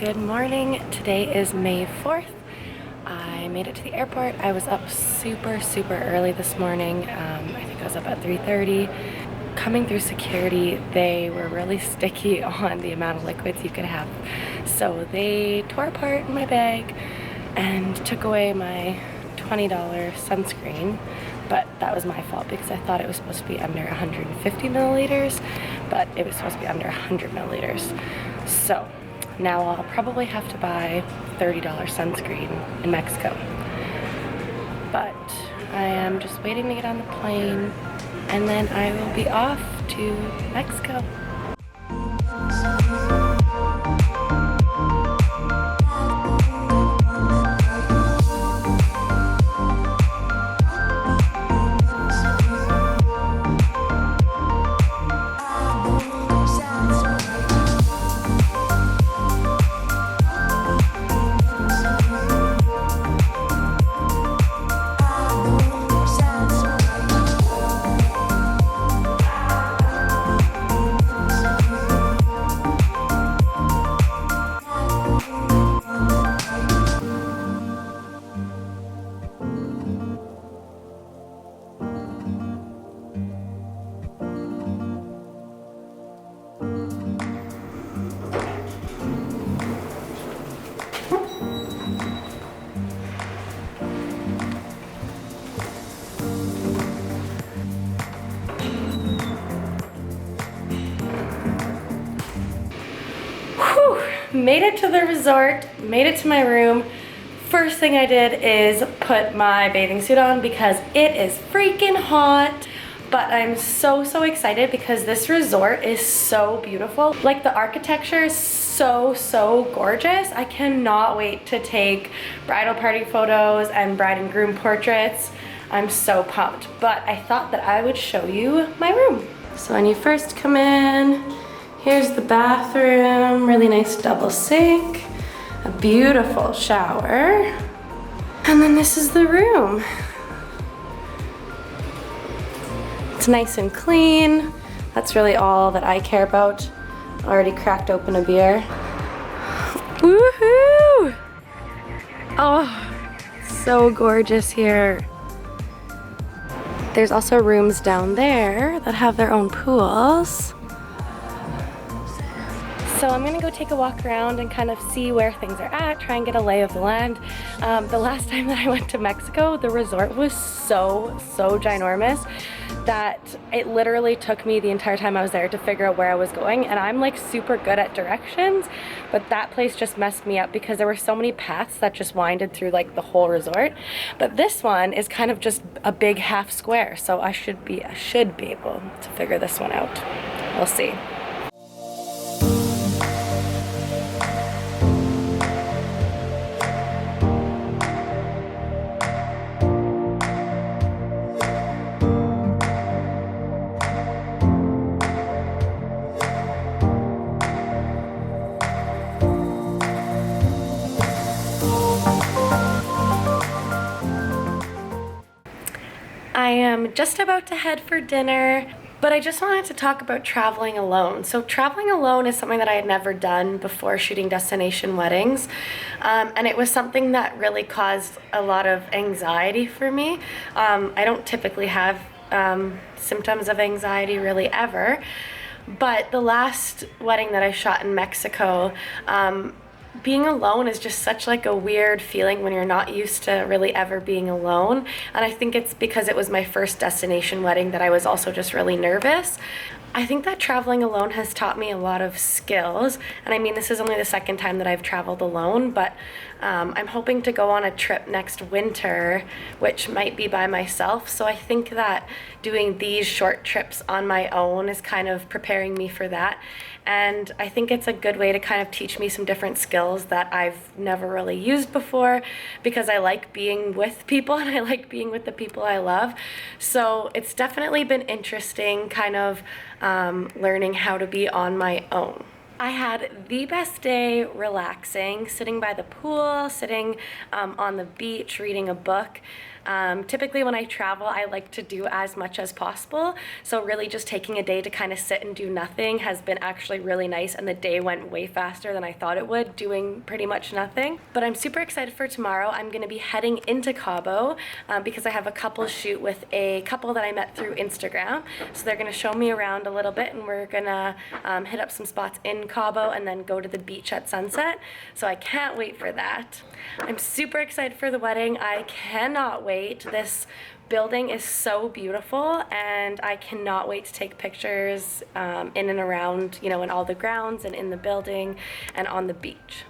Good morning. Today is May 4th. I made it to the airport. I was up super early this morning. I think I was up at 3:30. Coming through security, they were really sticky on the amount of liquids you could have. So they tore apart my bag and took away my $20 sunscreen. But that was my fault because I thought it was supposed to be under 150 milliliters, but it was supposed to be under 100 milliliters. So now I'll probably have to buy $30 sunscreen in Mexico. But I am just waiting to get on the plane and then I will be off to Mexico. Made it to the resort, made it to my room. First thing I did is put my bathing suit on because it is freaking hot. But I'm so excited because this resort is so beautiful. Like, the architecture is so gorgeous. I cannot wait to take bridal party photos and bride and groom portraits. I'm so pumped. But I thought that I would show you my room. So when you first come in, here's the bathroom, really nice double sink, a beautiful shower, and then this is the room. It's nice and clean. That's really all that I care about. Already cracked open a beer. Woohoo! Oh, so gorgeous here. There's also rooms down there that have their own pools. So I'm gonna go take a walk around and kind of see where things are at, try and get a lay of the land. The last time that I went to Mexico, the resort was so ginormous that it literally took me the entire time I was there to figure out where I was going. And I'm like super good at directions, but that place just messed me up because there were so many paths that just winded through like the whole resort. But this one is kind of just a big half square, so I should be able to figure this one out. We'll see. I am just about to head for dinner, but I just wanted to talk about traveling alone. So traveling alone is something that I had never done before shooting destination weddings, and it was something that really caused a lot of anxiety for me. I don't typically have symptoms of anxiety really ever, but the last wedding that I shot in Mexico, being alone is just such like a weird feeling when you're not used to really ever being alone. And I think it's because it was my first destination wedding that I was also just really nervous. I think that traveling alone has taught me a lot of skills. And I mean, this is only the second time that I've traveled alone, but I'm hoping to go on a trip next winter, which might be by myself. So I think that doing these short trips on my own is kind of preparing me for that. And I think it's a good way to kind of teach me some different skills that I've never really used before, because I like being with people and I like being with the people I love. So it's definitely been interesting kind of learning how to be on my own. I had the best day relaxing, sitting by the pool, sitting on the beach, reading a book. Typically when I travel, I like to do as much as possible. So really just taking a day to kind of sit and do nothing has been actually really nice, and the day went way faster than I thought it would, doing pretty much nothing. But I'm super excited for tomorrow. I'm going to be heading into Cabo because I have a couple shoot with a couple that I met through Instagram. So they're going to show me around a little bit, and we're going to hit up some spots in Cabo and then go to the beach at sunset. So I can't wait for that. I'm super excited for the wedding. I cannot wait. This building is so beautiful, and I cannot wait to take pictures in and around, you know, in all the grounds and in the building and on the beach.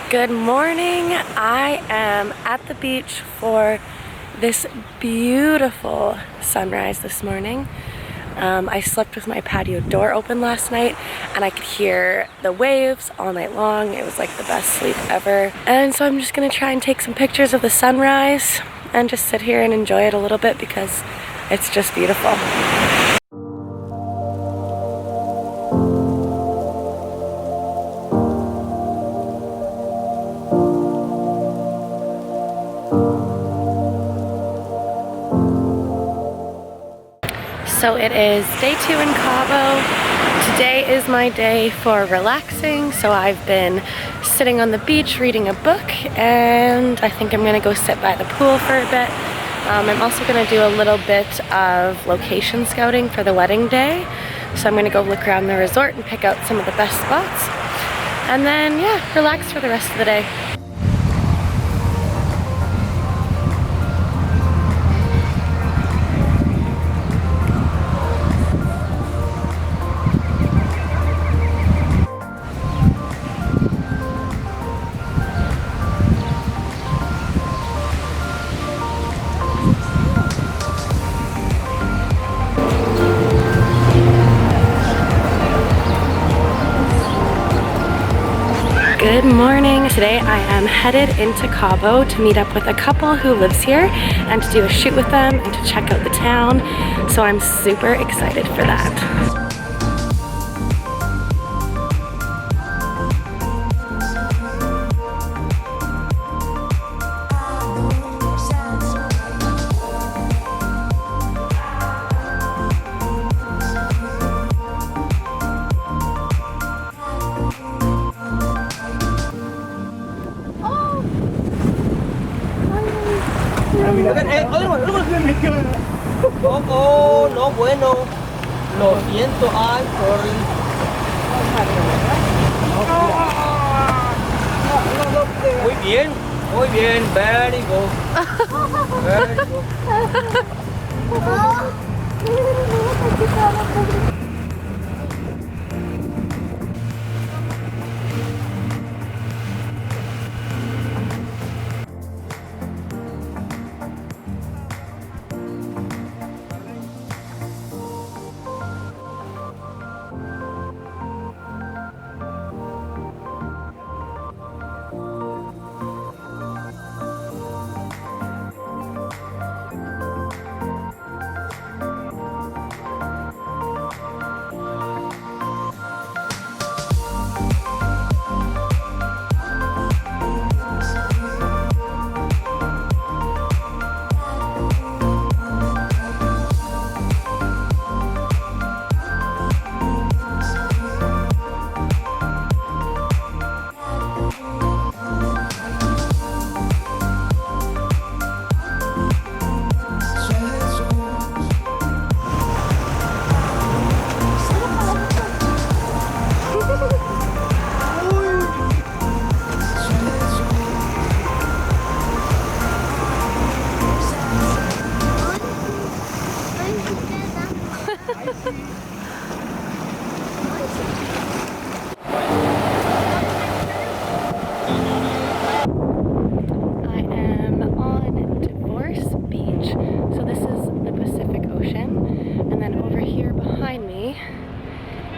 Good morning. I am at the beach for this beautiful sunrise this morning. I slept with my patio door open last night, and I could hear the waves all night long. It was like the best sleep ever. And so I'm just gonna try and take some pictures of the sunrise and just sit here and enjoy it a little bit because it's just beautiful. So it is day 2 in Cabo. Today is my day for relaxing, so I've been sitting on the beach reading a book, and I think I'm gonna go sit by the pool for a bit. I'm also gonna do a little bit of location scouting for the wedding day. So I'm gonna go look around the resort and pick out some of the best spots. And then, yeah, relax for the rest of the day. Good morning. Today I am headed into Cabo to meet up with a couple who lives here and to do a shoot with them and to check out the town. So I'm super excited for that. Oh, no, bueno. Lo siento, ay, sorry. Muy bien, very good. Very good.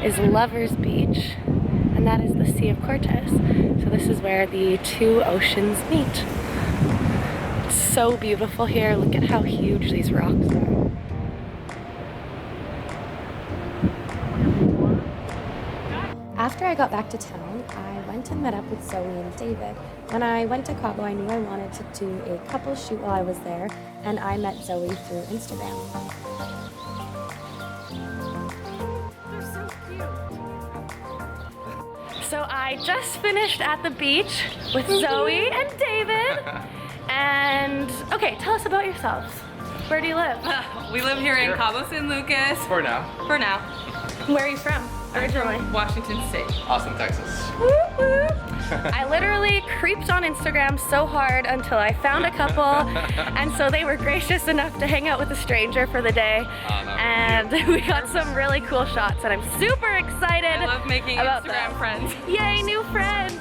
Is Lover's Beach, and that is the Sea of Cortez. So this is where the two oceans meet. It's so beautiful here. Look at how huge these rocks are. After I got back to town, I went and met up with Zoe and David. When I went to Cabo, I knew I wanted to do a couple shoot while I was there, and I met Zoe through Instagram. They're so cute. So I just finished at the beach with Zoe and David. And okay, tell us about yourselves. Where do you live? We live here in Cabo San Lucas. For now. For now. Where are you from originally? Washington State. Austin, Texas. I literally creeped on Instagram so hard until I found a couple, and so they were gracious enough to hang out with a stranger for the day. And we got some really cool shots, and I'm super excited. I love making about Instagram friends. Yay, new friends!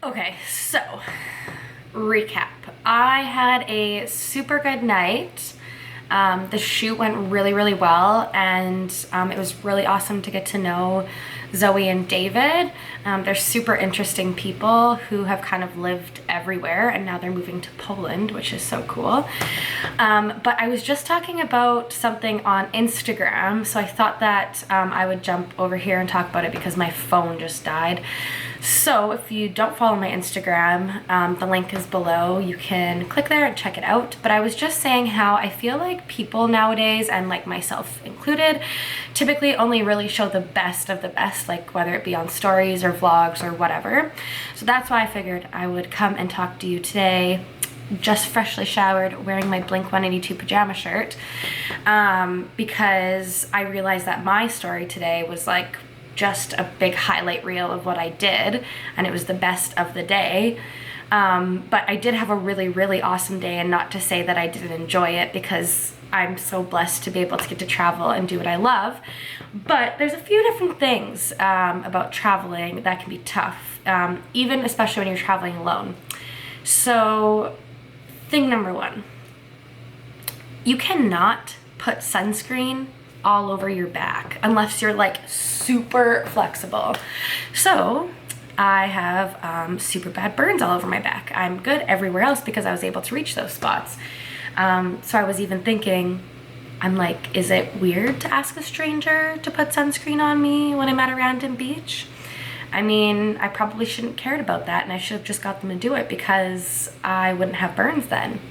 Okay, so recap. I had a super good night. The shoot went really, really well, and it was really awesome to get to know Zoe and David. They're super interesting people who have kind of lived everywhere, and now they're moving to Poland, which is so cool. But I was just talking about something on Instagram, so I thought that I would jump over here and talk about it because my phone just died. So if you don't follow my Instagram, the link is below. You can click there and check it out. But I was just saying how I feel like people nowadays, and like myself included, typically only really show the best of the best, like whether it be on stories or vlogs or whatever. So that's why I figured I would come and talk to you today, just freshly showered, wearing my Blink-182 pajama shirt, because I realized that my story today was like just a big highlight reel of what I did, and it was the best of the day. But I did have a really, really awesome day, and not to say that I didn't enjoy it, because I'm so blessed to be able to get to travel and do what I love. But there's a few different things about traveling that can be tough, even especially when you're traveling alone. So thing number one, you cannot put sunscreen all over your back unless you're like super flexible. So I have super bad burns all over my back. I'm good everywhere else because I was able to reach those spots. So I was even thinking, I'm like, is it weird to ask a stranger to put sunscreen on me when I'm at a random beach? I mean, I probably shouldn't have cared about that, and I should have just got them to do it because I wouldn't have burns then.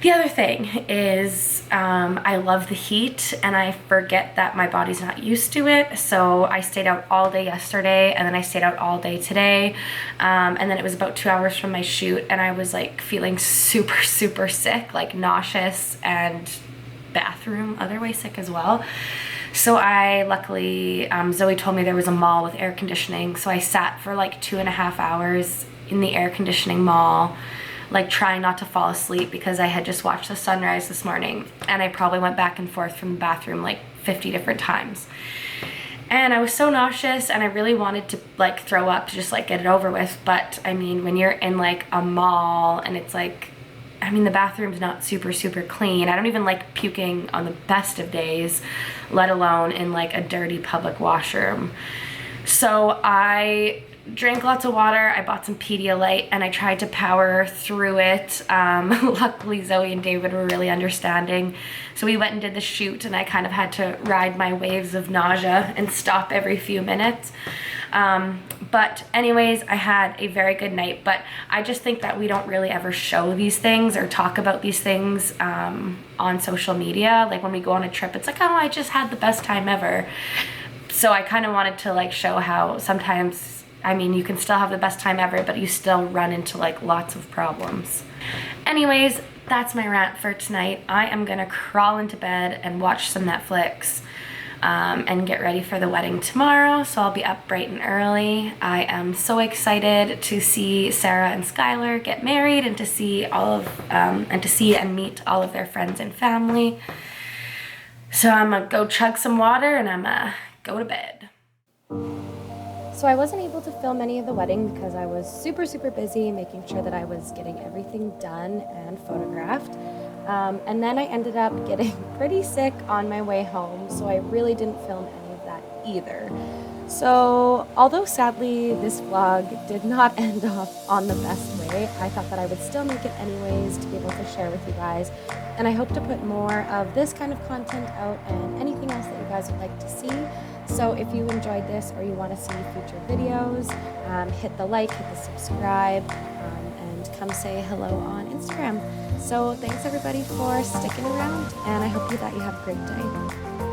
The other thing is I love the heat, and I forget that my body's not used to it. So I stayed out all day yesterday, and then I stayed out all day today. And then it was about 2 hours from my shoot, and I was like feeling super, super sick, like nauseous and bathroom other way sick as well. So I luckily, Zoe told me there was a mall with air conditioning. So I sat for like 2.5 hours in the air conditioning mall, like trying not to fall asleep because I had just watched the sunrise this morning, and I probably went back and forth from the bathroom like 50 different times. And I was so nauseous, and I really wanted to like throw up to just like get it over with. But I mean, when you're in like a mall and it's like, I mean, the bathroom's not super, super clean. I don't even like puking on the best of days, let alone in like a dirty public washroom. So I drank lots of water, I bought some Pedialyte, and I tried to power through it. Luckily, Zoe and David were really understanding. So we went and did the shoot, and I kind of had to ride my waves of nausea and stop every few minutes. But anyways, I had a very good night, but I just think that we don't really ever show these things or talk about these things on social media. Like when we go on a trip, it's like, oh, I just had the best time ever. So I kind of wanted to like show how sometimes, I mean, you can still have the best time ever, but you still run into like lots of problems. Anyways, that's my rant for tonight. I am gonna crawl into bed and watch some Netflix and get ready for the wedding tomorrow. So I'll be up bright and early. I am so excited to see Sarah and Skylar get married, and to see all of and meet all of their friends and family. So I'm gonna go chug some water, and I'm gonna go to bed. So I wasn't able to film any of the wedding because I was super, super busy making sure that I was getting everything done and photographed. And then I ended up getting pretty sick on my way home, so I really didn't film any of that either. So, although sadly this vlog did not end off on the best way, I thought that I would still make it anyways to be able to share with you guys. And I hope to put more of this kind of content out and anything else that you guys would like to see. So if you enjoyed this or you want to see future videos, hit the like, hit the subscribe, and come say hello on Instagram. So thanks everybody for sticking around, and I hope that you have a great day.